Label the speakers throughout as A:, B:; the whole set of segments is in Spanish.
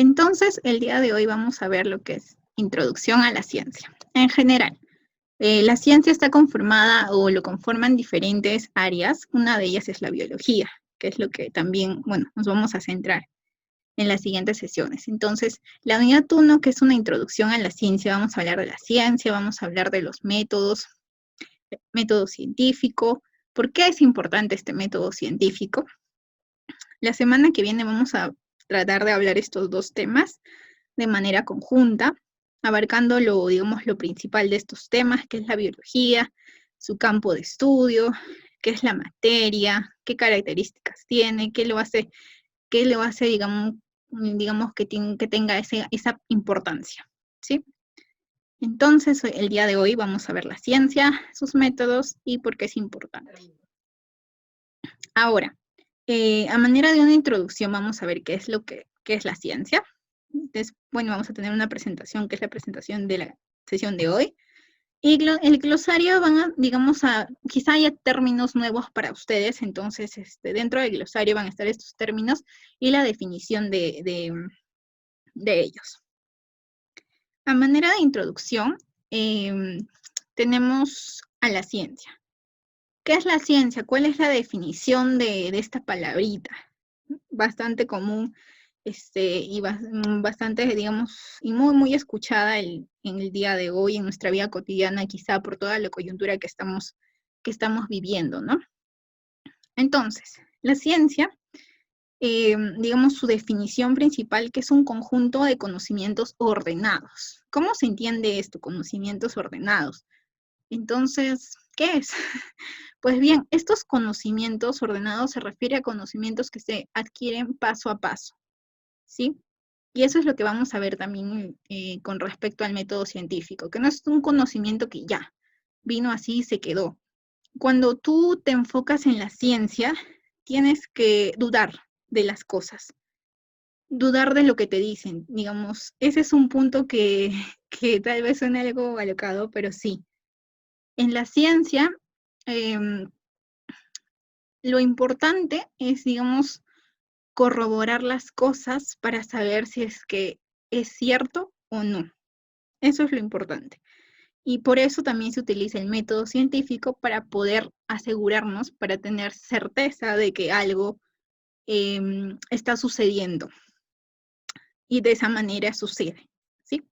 A: Entonces, el día de hoy vamos a ver lo que es introducción a la ciencia. En general, la ciencia está conformada o lo conforman diferentes áreas. Una de ellas es la biología, que es lo que también, bueno, nos vamos a centrar en las siguientes sesiones. Entonces, la unidad 1, que es una introducción a la ciencia, vamos a hablar de la ciencia, vamos a hablar de los método científico, por qué es importante este método científico. La semana que viene vamos a tratar de hablar estos dos temas de manera conjunta, abarcando digamos, lo principal de estos temas, que es la biología, su campo de estudio, qué es la materia, qué características tiene, qué lo hace, digamos que tenga esa importancia, ¿sí? Entonces, el día de hoy vamos a ver la ciencia, sus métodos y por qué es importante. Ahora, a manera de una introducción, vamos a ver qué es la ciencia. Bueno, vamos a tener una presentación, que es la presentación de la sesión de hoy. Y el glosario quizá haya términos nuevos para ustedes, entonces dentro del glosario van a estar estos términos y la definición de ellos. A manera de introducción, tenemos a la ciencia. ¿Qué es la ciencia? ¿Cuál es la definición de esta palabrita? Bastante común y bastante, digamos, y muy escuchada en el día de hoy, en nuestra vida cotidiana, quizá por toda la coyuntura que estamos viviendo, ¿no? Entonces, la ciencia, digamos, su definición principal, que es un conjunto de conocimientos ordenados. ¿Cómo se entiende esto, conocimientos ordenados? Entonces, ¿qué es? Pues bien, estos conocimientos ordenados se refiere a conocimientos que se adquieren paso a paso, ¿sí? Y eso es lo que vamos a ver también con respecto al método científico, que no es un conocimiento que ya vino así y se quedó. Cuando tú te enfocas en la ciencia, tienes que dudar de las cosas, dudar de lo que te dicen, digamos. Ese es un punto que tal vez suene algo alocado, pero sí. En la ciencia, lo importante es, digamos, corroborar las cosas para saber si es que es cierto o no. Eso es lo importante. Y por eso también se utiliza el método científico para poder asegurarnos, para tener certeza de que algo está sucediendo. Y de esa manera sucede, ¿sí?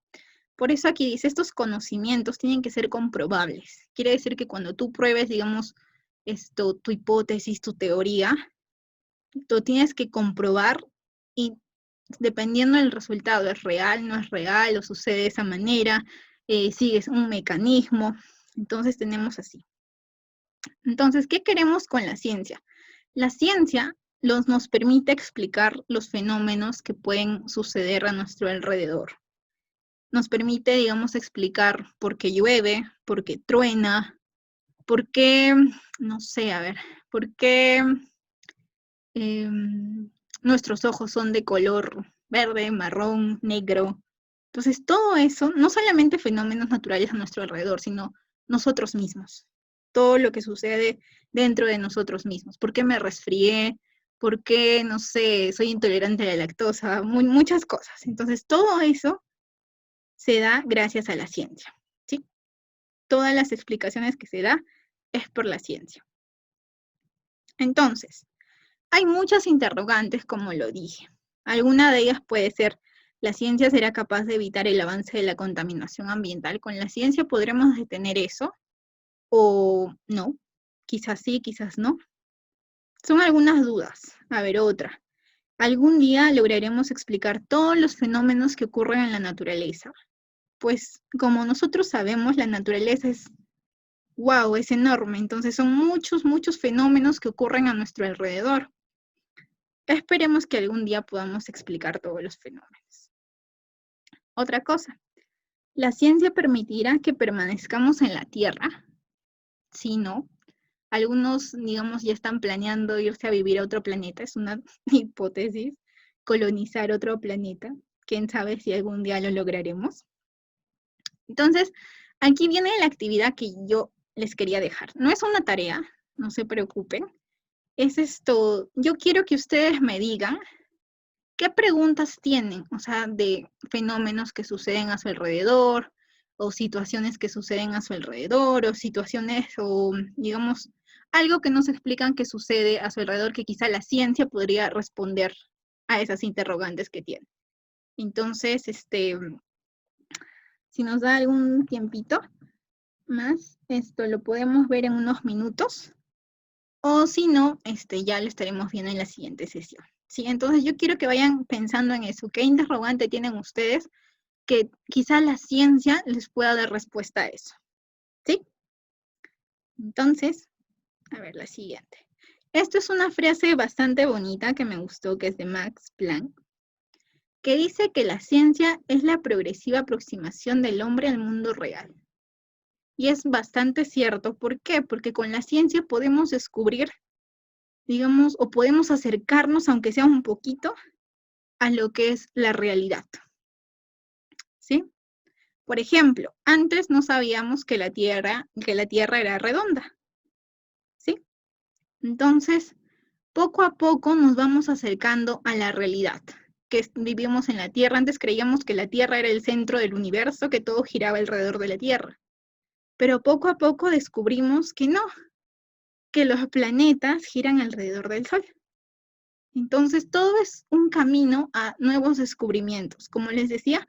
A: Por eso aquí dice, estos conocimientos tienen que ser comprobables. Quiere decir que cuando tú pruebes, digamos, tu hipótesis, tu teoría, tú tienes que comprobar y dependiendo del resultado, es real, no es real, o sucede de esa manera, sigues un mecanismo. Entonces tenemos así. Entonces, ¿qué queremos con la ciencia? La ciencia nos permite explicar los fenómenos que pueden suceder a nuestro alrededor. Nos permite, digamos, explicar por qué llueve, por qué truena, por qué, no sé, a ver, por qué nuestros ojos son de color verde, marrón, negro. Entonces, todo eso, no solamente fenómenos naturales a nuestro alrededor, sino nosotros mismos. Todo lo que sucede dentro de nosotros mismos. ¿Por qué me resfrié? ¿Por qué, no sé, soy intolerante a la lactosa? Muchas cosas. Entonces, todo eso se da gracias a la ciencia, ¿sí? Todas las explicaciones que se da es por la ciencia. Entonces, hay muchas interrogantes, como lo dije. Alguna de ellas puede ser, ¿la ciencia será capaz de evitar el avance de la contaminación ambiental? ¿Con la ciencia podremos detener eso? ¿O no? Quizás sí, quizás no. Son algunas dudas. A ver, otra. ¿Algún día lograremos explicar todos los fenómenos que ocurren en la naturaleza? Pues, como nosotros sabemos, la naturaleza es, wow, es enorme. Entonces son muchos fenómenos que ocurren a nuestro alrededor. Esperemos que algún día podamos explicar todos los fenómenos. Otra cosa, ¿la ciencia permitirá que permanezcamos en la Tierra? Sí, no. Algunos, digamos, ya están planeando irse a vivir a otro planeta, es una hipótesis, colonizar otro planeta. ¿Quién sabe si algún día lo lograremos? Entonces, aquí viene la actividad que yo les quería dejar. No es una tarea, no se preocupen. Es esto, yo quiero que ustedes me digan ¿qué preguntas tienen? O sea, de fenómenos que suceden a su alrededor, o situaciones que suceden a su alrededor, o situaciones, o digamos, algo que nos explican que sucede a su alrededor, que quizá la ciencia podría responder a esas interrogantes que tiene. Entonces, si nos da algún tiempito más, esto lo podemos ver en unos minutos, o si no, ya lo estaremos viendo en la siguiente sesión. Sí, entonces yo quiero que vayan pensando en eso. ¿Qué interrogante tienen ustedes que quizá la ciencia les pueda dar respuesta a eso? ¿Sí? Entonces, a ver, la siguiente. Esto es una frase bastante bonita que me gustó, que es de Max Planck, que dice que la ciencia es la progresiva aproximación del hombre al mundo real. Y es bastante cierto. ¿Por qué? Porque con la ciencia podemos descubrir, digamos, o podemos acercarnos, aunque sea un poquito, a lo que es la realidad. ¿Sí? Por ejemplo, antes no sabíamos que la Tierra era redonda. ¿Sí? Entonces, poco a poco nos vamos acercando a la realidad, que vivimos en la Tierra. Antes creíamos que la Tierra era el centro del universo, que todo giraba alrededor de la Tierra. Pero poco a poco descubrimos que no, que los planetas giran alrededor del Sol. Entonces, todo es un camino a nuevos descubrimientos. Como les decía,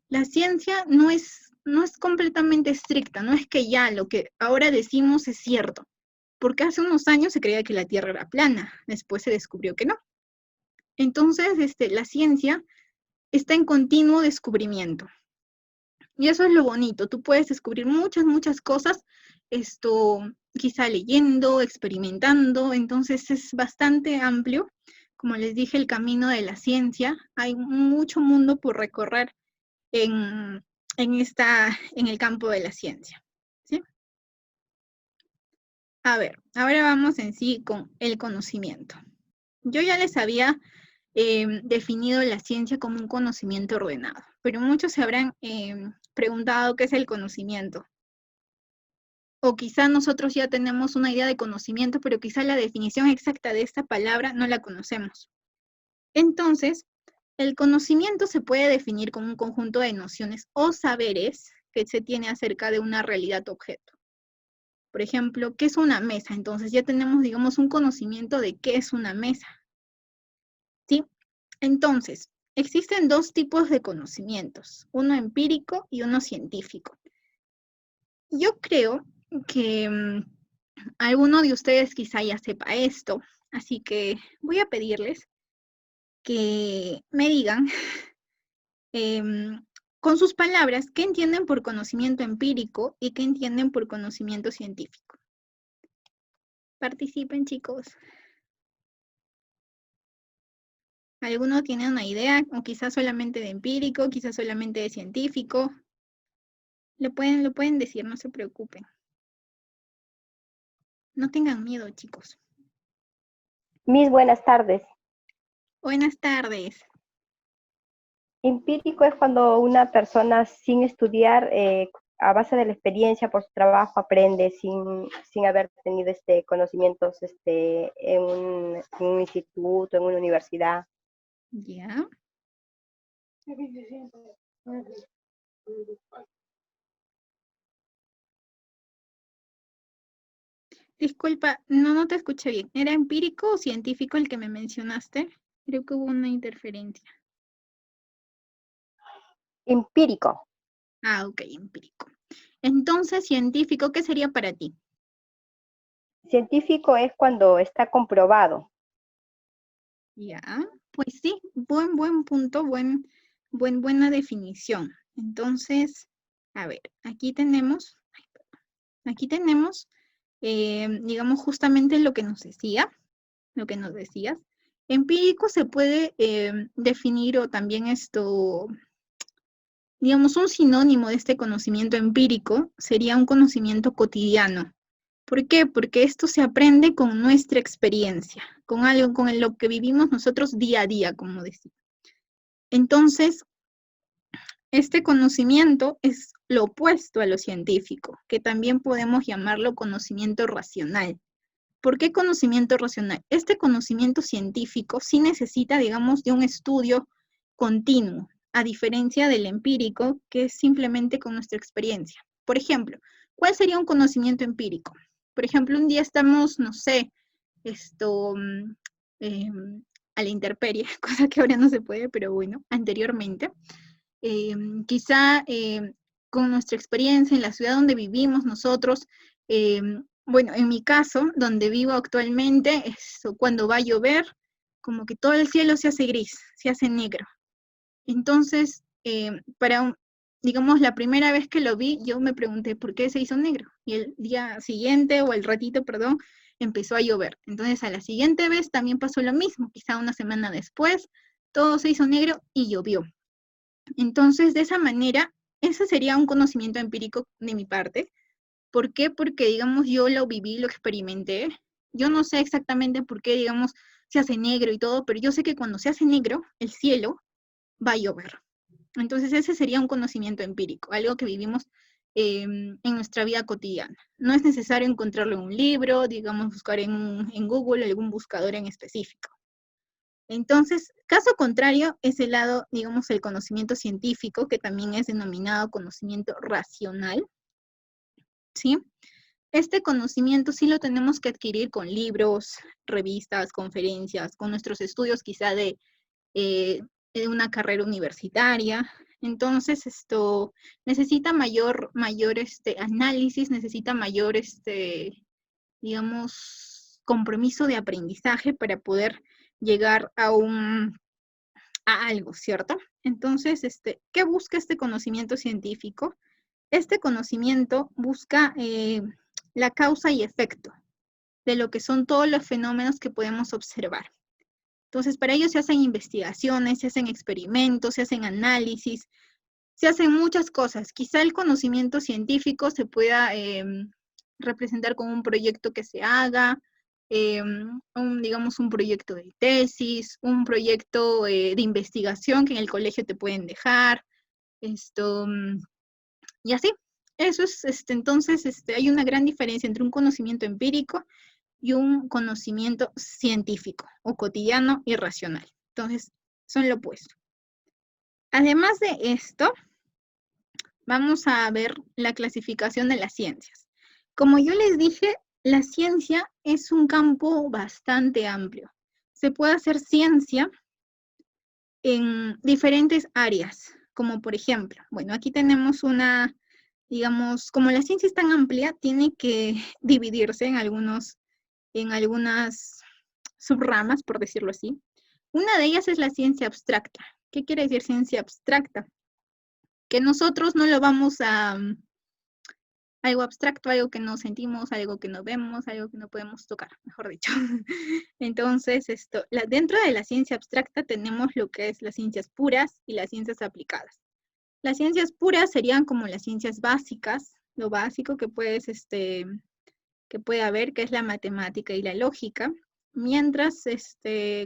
A: la ciencia no es completamente estricta, no es que ya lo que ahora decimos es cierto, porque hace unos años se creía que la Tierra era plana, después se descubrió que no. Entonces, la ciencia está en continuo descubrimiento. Y eso es lo bonito, tú puedes descubrir muchas, muchas cosas, quizá leyendo, experimentando, entonces es bastante amplio. Como les dije, el camino de la ciencia, hay mucho mundo por recorrer en el campo de la ciencia, ¿sí? A ver, ahora vamos en sí con el conocimiento. Yo ya les había definido la ciencia como un conocimiento ordenado, pero muchos se habrán preguntado qué es el conocimiento. O quizá nosotros ya tenemos una idea de conocimiento, pero quizá la definición exacta de esta palabra no la conocemos. Entonces, el conocimiento se puede definir como un conjunto de nociones o saberes que se tiene acerca de una realidad objeto. Por ejemplo, ¿qué es una mesa? Entonces ya tenemos, digamos, un conocimiento de qué es una mesa. ¿Sí? Entonces, existen dos tipos de conocimientos, uno empírico y uno científico. Yo creo que alguno de ustedes quizá ya sepa esto, así que voy a pedirles que me digan con sus palabras qué entienden por conocimiento empírico y qué entienden por conocimiento científico. Participen, chicos. ¿Alguno tiene una idea? O quizás solamente de empírico, quizás solamente de científico. Lo pueden decir, no se preocupen. No tengan miedo, chicos.
B: Mis buenas tardes.
A: Buenas tardes.
B: Empírico es cuando una persona sin estudiar, a base de la experiencia por su trabajo, aprende sin haber tenido conocimientos en un instituto, en una universidad.
A: Ya. Disculpa, no te escuché bien. ¿Era empírico o científico el que me mencionaste? Creo que hubo una interferencia.
B: Empírico.
A: Ah, ok, empírico. Entonces, científico, ¿qué sería para ti?
B: Científico es cuando está comprobado.
A: Ya, pues sí, buen punto, buena definición. Entonces, a ver, aquí tenemos, digamos, justamente lo que nos decías. Empírico se puede definir o también digamos, un sinónimo de este conocimiento empírico sería un conocimiento cotidiano. ¿Por qué? Porque esto se aprende con nuestra experiencia, con algo, lo que vivimos nosotros día a día, como decía. Entonces, este conocimiento es lo opuesto a lo científico, que también podemos llamarlo conocimiento racional. ¿Por qué conocimiento racional? Este conocimiento científico sí necesita, digamos, de un estudio continuo, a diferencia del empírico, que es simplemente con nuestra experiencia. Por ejemplo, ¿cuál sería un conocimiento empírico? Por ejemplo, un día estamos, no sé, eh, a la intemperie, cosa que ahora no se puede, pero bueno, anteriormente, quizá con nuestra experiencia en la ciudad donde vivimos nosotros, bueno, en mi caso, donde vivo actualmente, cuando va a llover, como que todo el cielo se hace gris, se hace negro. Entonces, digamos, la primera vez que lo vi, yo me pregunté por qué se hizo negro. Y el día siguiente, o el ratito, perdón, empezó a llover. Entonces, a la siguiente vez también pasó lo mismo, quizá una semana después, todo se hizo negro y llovió. Entonces, de esa manera, ese sería un conocimiento empírico de mi parte. ¿Por qué? Porque, digamos, yo lo viví, lo experimenté. Yo no sé exactamente por qué, digamos, se hace negro y todo, pero yo sé que cuando se hace negro, el cielo va a llover. Entonces, ese sería un conocimiento empírico, algo que vivimos en nuestra vida cotidiana. No es necesario encontrarlo en un libro, digamos, buscar en Google algún buscador en específico. Entonces, caso contrario es el lado, digamos, el conocimiento científico, que también es denominado conocimiento racional, ¿sí? Este conocimiento sí lo tenemos que adquirir con libros, revistas, conferencias, con nuestros estudios quizá de una carrera universitaria. Entonces, esto necesita mayor análisis, necesita mayor, digamos, compromiso de aprendizaje para poder llegar a algo, ¿cierto? Entonces, ¿qué busca este conocimiento científico? Este conocimiento busca la causa y efecto de lo que son todos los fenómenos que podemos observar. Entonces, para ello se hacen investigaciones, se hacen experimentos, se hacen análisis, se hacen muchas cosas. Quizá el conocimiento científico se pueda representar con un proyecto que se haga, digamos un proyecto de tesis, un proyecto de investigación que en el colegio te pueden dejar, y así. Eso es, entonces, hay una gran diferencia entre un conocimiento empírico y un conocimiento científico o cotidiano y racional. Entonces, son lo opuesto. Además de esto, vamos a ver la clasificación de las ciencias. Como yo les dije, la ciencia es un campo bastante amplio. Se puede hacer ciencia en diferentes áreas, como por ejemplo, bueno, aquí tenemos una, digamos, como la ciencia es tan amplia, tiene que dividirse en algunas subramas, por decirlo así. Una de ellas es la ciencia abstracta. ¿Qué quiere decir ciencia abstracta? Que nosotros no lo vamos a algo abstracto, algo que no sentimos, algo que no vemos, algo que no podemos tocar, mejor dicho. Entonces, dentro de la ciencia abstracta tenemos lo que es las ciencias puras y las ciencias aplicadas. Las ciencias puras serían como las ciencias básicas, lo básico que que puede haber, que es la matemática y la lógica, mientras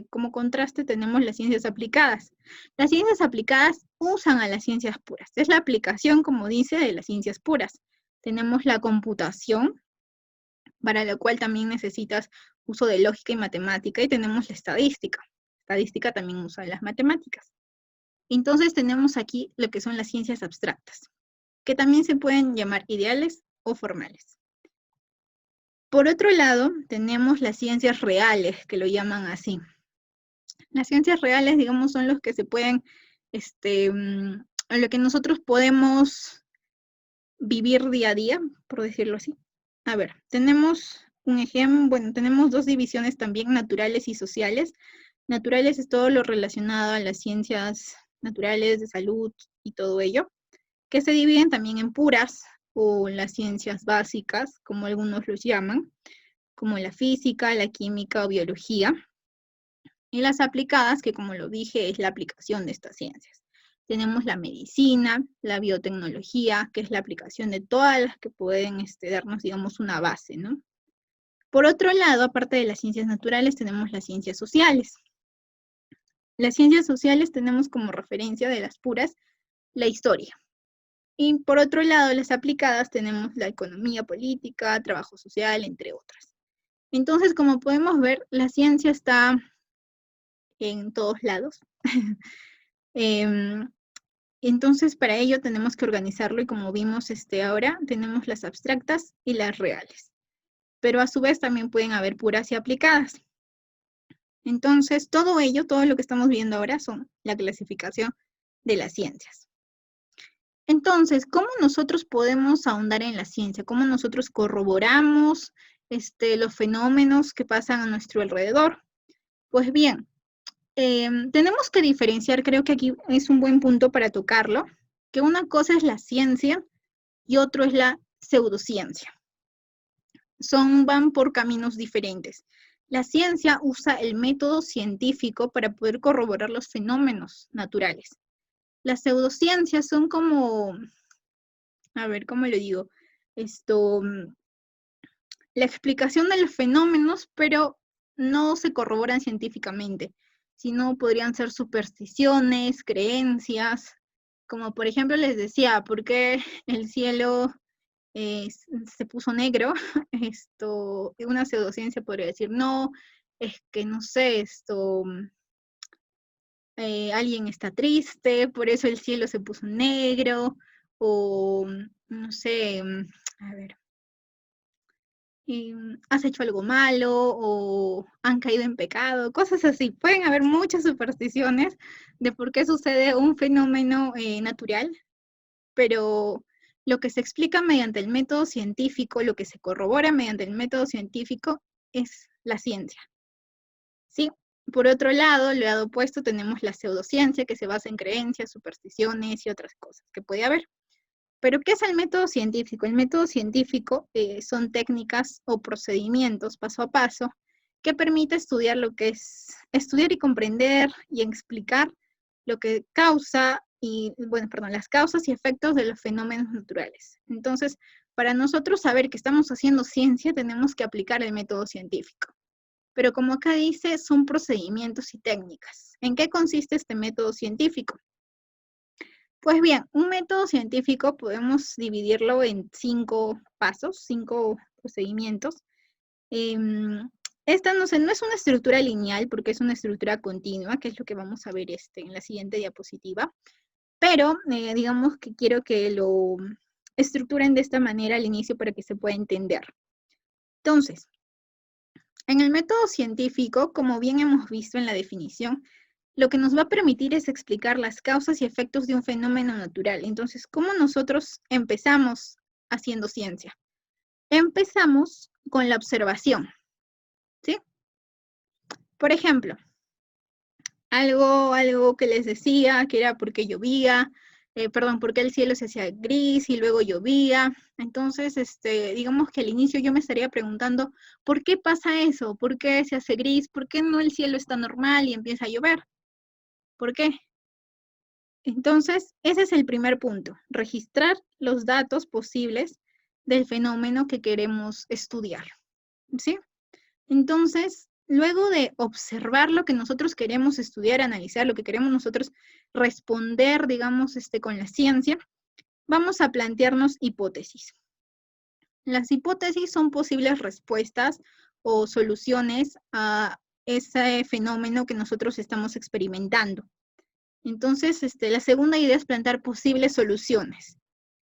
A: como contraste tenemos las ciencias aplicadas. Las ciencias aplicadas usan a las ciencias puras. Es la aplicación, como dice, de las ciencias puras. Tenemos la computación, para lo cual también necesitas uso de lógica y matemática, y tenemos la estadística. Estadística también usa las matemáticas. Entonces tenemos aquí lo que son las ciencias abstractas, que también se pueden llamar ideales o formales. Por otro lado, tenemos las ciencias reales, que lo llaman así. Las ciencias reales, digamos, son los que se pueden, lo que nosotros podemos vivir día a día, por decirlo así. A ver, tenemos un ejemplo, bueno, tenemos dos divisiones también, naturales y sociales. Naturales es todo lo relacionado a las ciencias naturales, de salud y todo ello, que se dividen también en puras o las ciencias básicas, como algunos los llaman, como la física, la química o biología, y las aplicadas, que como lo dije, es la aplicación de estas ciencias. Tenemos la medicina, la biotecnología, que es la aplicación de todas las que pueden darnos, digamos, una base, ¿no? Por otro lado, aparte de las ciencias naturales, tenemos las ciencias sociales. Las ciencias sociales tenemos como referencia de las puras la historia. Y por otro lado, las aplicadas tenemos la economía política, trabajo social, entre otras. Entonces, como podemos ver, la ciencia está en todos lados. Entonces, para ello tenemos que organizarlo y como vimos ahora, tenemos las abstractas y las reales. Pero a su vez también pueden haber puras y aplicadas. Entonces, todo ello, todo lo que estamos viendo ahora son la clasificación de las ciencias. Entonces, ¿cómo nosotros podemos ahondar en la ciencia? ¿Cómo nosotros corroboramos los fenómenos que pasan a nuestro alrededor? Pues bien, tenemos que diferenciar, creo que aquí es un buen punto para tocarlo, que una cosa es la ciencia y otro es la pseudociencia. Van por caminos diferentes. La ciencia usa el método científico para poder corroborar los fenómenos naturales. Las pseudociencias son como, a ver, ¿cómo lo digo? La explicación de los fenómenos, pero no se corroboran científicamente, sino podrían ser supersticiones, creencias, como por ejemplo les decía, ¿por qué el cielo se puso negro? Una pseudociencia podría decir, no, es que no sé, alguien está triste, por eso el cielo se puso negro, o no sé, a ver, has hecho algo malo o han caído en pecado, cosas así. Pueden haber muchas supersticiones de por qué sucede un fenómeno natural, pero lo que se explica mediante el método científico, lo que se corrobora mediante el método científico es la ciencia. ¿Sí? Por otro lado, el lado opuesto, tenemos la pseudociencia que se basa en creencias, supersticiones y otras cosas que puede haber. Pero, ¿qué es el método científico? El método científico son técnicas o procedimientos paso a paso que permite estudiar lo que es, estudiar y comprender y explicar lo que causa las causas y efectos de los fenómenos naturales. Entonces, para nosotros saber que estamos haciendo ciencia, tenemos que aplicar el método científico. Pero como acá dice, son procedimientos y técnicas. ¿En qué consiste este método científico? Pues bien, un método científico podemos dividirlo en 5 pasos, 5 procedimientos. Esta no es una estructura lineal porque es una estructura continua, que es lo que vamos a ver en la siguiente diapositiva. Pero digamos que quiero que lo estructuren de esta manera al inicio para que se pueda entender. Entonces, en el método científico, como bien hemos visto en la definición, lo que nos va a permitir es explicar las causas y efectos de un fenómeno natural. Entonces, ¿cómo nosotros empezamos haciendo ciencia? Empezamos con la observación, ¿sí? Por ejemplo, algo que les decía, que era porque llovía, porque el cielo se hacía gris y luego llovía. Entonces, digamos que al inicio yo me estaría preguntando, ¿por qué pasa eso? ¿Por qué se hace gris? ¿Por qué no el cielo está normal y empieza a llover? ¿Por qué? Entonces, ese es el primer punto, registrar los datos posibles del fenómeno que queremos estudiar, ¿sí? Entonces, luego de observar lo que nosotros queremos estudiar, analizar, lo que queremos nosotros responder, digamos, con la ciencia, vamos a plantearnos hipótesis. Las hipótesis son posibles respuestas o soluciones a ese fenómeno que nosotros estamos experimentando. Entonces, la segunda idea es plantear posibles soluciones,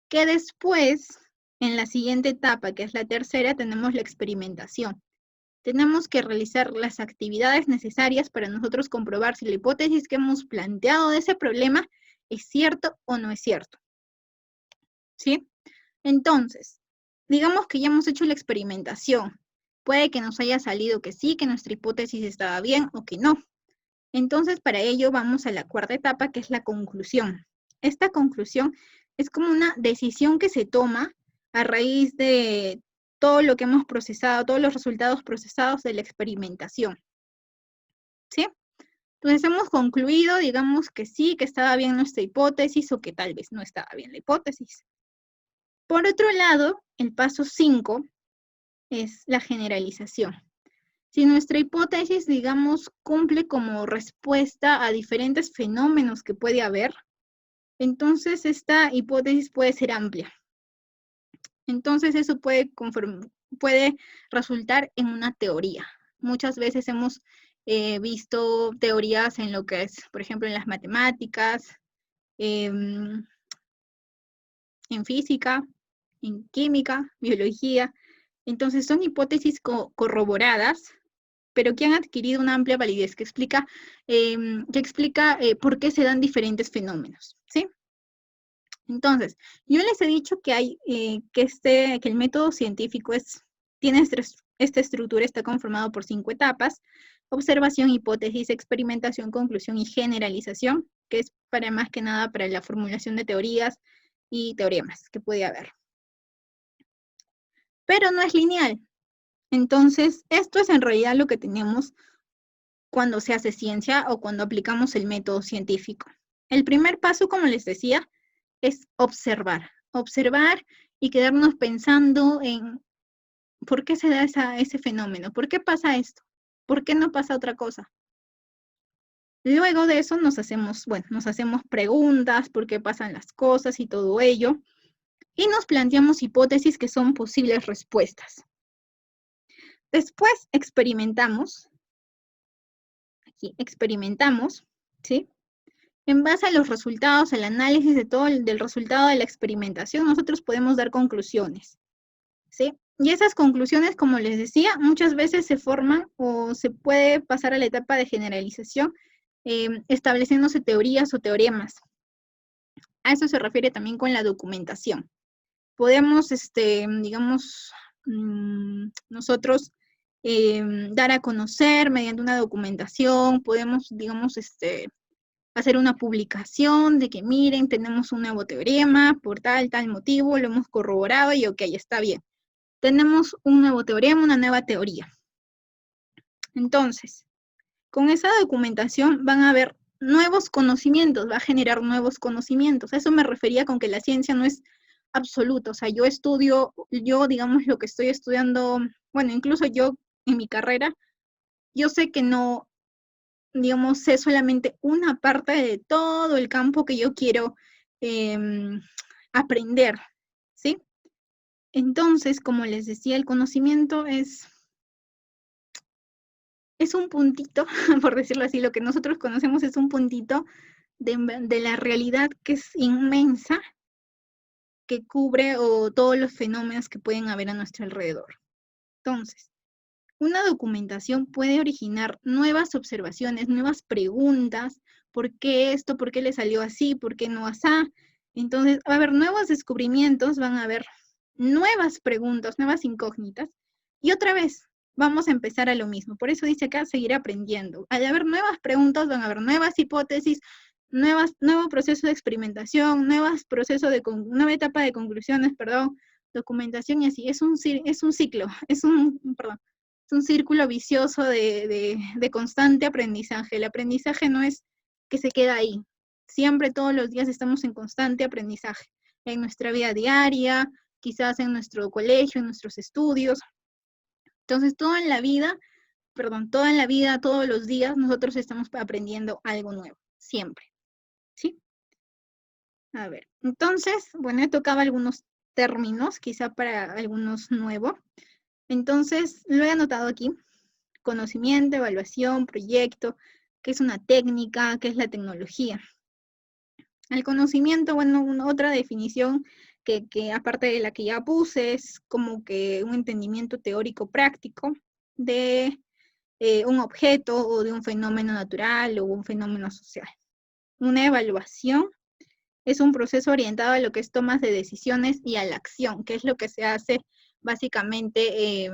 A: que después, en la siguiente etapa, que es la tercera, tenemos la experimentación. Tenemos que realizar las actividades necesarias para nosotros comprobar si la hipótesis que hemos planteado de ese problema es cierto o no es cierto. ¿Sí? Entonces, digamos que ya hemos hecho la experimentación. Puede que nos haya salido que sí, que nuestra hipótesis estaba bien o que no. Entonces, para ello vamos a la cuarta etapa, que es la conclusión. Esta conclusión es como una decisión que se toma a raíz de todo lo que hemos procesado, todos los resultados procesados de la experimentación. ¿Sí? Entonces hemos concluido, digamos que sí, que estaba bien nuestra hipótesis o que tal vez no estaba bien la hipótesis. Por otro lado, el paso 5 es la generalización. Si nuestra hipótesis, digamos, cumple como respuesta a diferentes fenómenos que puede haber, entonces esta hipótesis puede ser amplia. Entonces eso puede puede resultar en una teoría. Muchas veces hemos visto teorías en lo que es, por ejemplo, en las matemáticas, en física, en química, biología. Entonces son hipótesis corroboradas, pero que han adquirido una amplia validez que explica por qué se dan diferentes fenómenos, ¿sí? Entonces, yo les he dicho que hay que el método científico tiene esta estructura, está conformado por 5 etapas: observación, hipótesis, experimentación, conclusión y generalización, que es para más que nada para la formulación de teorías y teoremas que puede haber. Pero no es lineal. Entonces, esto es en realidad lo que tenemos cuando se hace ciencia o cuando aplicamos el método científico. El primer paso, como les decía, es observar. Observar y quedarnos pensando en por qué se da ese fenómeno, por qué pasa esto, por qué no pasa otra cosa. Luego de eso nos hacemos preguntas, por qué pasan las cosas y todo ello, y nos planteamos hipótesis que son posibles respuestas. Después experimentamos, ¿sí? En base a los resultados, al análisis del resultado de la experimentación, nosotros podemos dar conclusiones, ¿sí? Y esas conclusiones, como les decía, muchas veces se forman o se puede pasar a la etapa de generalización, estableciéndose teorías o teoremas. A eso se refiere también con la documentación. Podemos, digamos, nosotros dar a conocer mediante una documentación, podemos, digamos, hacer una publicación de que miren, tenemos un nuevo teorema por tal motivo, lo hemos corroborado y ok, está bien. Tenemos un nuevo teorema, una nueva teoría. Entonces, con esa documentación van a haber nuevos conocimientos, va a generar nuevos conocimientos. A eso me refería con que la ciencia no es absoluta. O sea, digamos, lo que estoy estudiando, bueno, incluso yo en mi carrera, yo sé que no, digamos, sé solamente una parte de todo el campo que yo quiero aprender, ¿sí? Entonces, como les decía, el conocimiento es un puntito, por decirlo así, lo que nosotros conocemos es un puntito de la realidad que es inmensa, que cubre todos los fenómenos que pueden haber a nuestro alrededor. Entonces, una documentación puede originar nuevas observaciones, nuevas preguntas: ¿por qué esto? ¿Por qué le salió así? ¿Por qué no así? Entonces, va a haber nuevos descubrimientos, van a haber nuevas preguntas, nuevas incógnitas, y otra vez vamos a empezar a lo mismo. Por eso dice acá, seguir aprendiendo. Al haber nuevas preguntas, van a haber nuevas hipótesis, nuevo proceso de experimentación, nueva etapa de conclusiones, documentación, y así. Es un ciclo, es un círculo vicioso de constante aprendizaje. El aprendizaje no es que se queda ahí. Siempre, todos los días estamos en constante aprendizaje. En nuestra vida diaria, quizás en nuestro colegio, en nuestros estudios. Entonces, toda en la vida, todos los días, nosotros estamos aprendiendo algo nuevo. Siempre. ¿Sí? A ver, entonces, bueno, he tocado algunos términos, quizá para algunos nuevos. Entonces, lo he anotado aquí: conocimiento, evaluación, proyecto, qué es una técnica, qué es la tecnología. El conocimiento, bueno, otra definición que aparte de la que ya puse, es como que un entendimiento teórico práctico de un objeto o de un fenómeno natural o un fenómeno social. Una evaluación es un proceso orientado a lo que es tomas de decisiones y a la acción, que es lo que se hace básicamente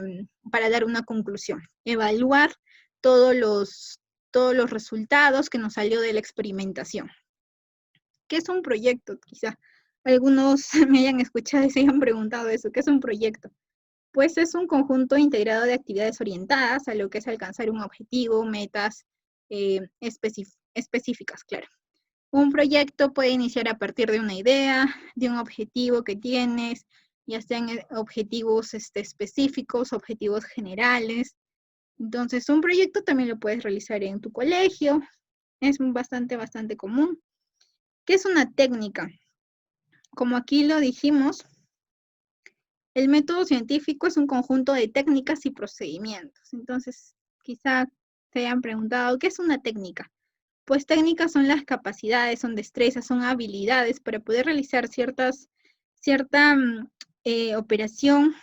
A: para dar una conclusión. Evaluar todos los resultados que nos salió de la experimentación. ¿Qué es un proyecto? Quizá algunos me hayan escuchado y se hayan preguntado eso. ¿Qué es un proyecto? Pues es un conjunto integrado de actividades orientadas a lo que es alcanzar un objetivo, metas específicas, claro. Un proyecto puede iniciar a partir de una idea, de un objetivo que tienes, ya sean objetivos específicos, objetivos generales. Entonces, un proyecto también lo puedes realizar en tu colegio. Es bastante común. ¿Qué es una técnica? Como aquí lo dijimos, El método científico es un conjunto de técnicas y procedimientos. Entonces, quizá se hayan preguntado, ¿qué es una técnica? Pues técnicas son las capacidades, son destrezas, son habilidades para poder realizar cierta operación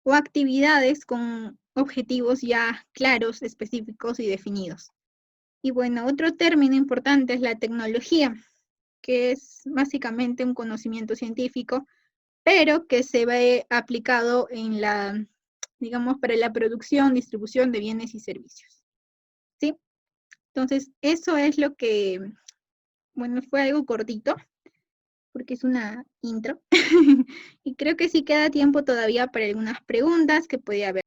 A: o actividades con objetivos ya claros, específicos y definidos. Y bueno, otro término importante es la tecnología, que es básicamente un conocimiento científico, pero que se ve aplicado en la, digamos, para la producción, distribución de bienes y servicios. ¿Sí? Entonces, eso es lo que, bueno, fue algo cortito, porque es una intro. Y creo que sí queda tiempo todavía para algunas preguntas que podía haber.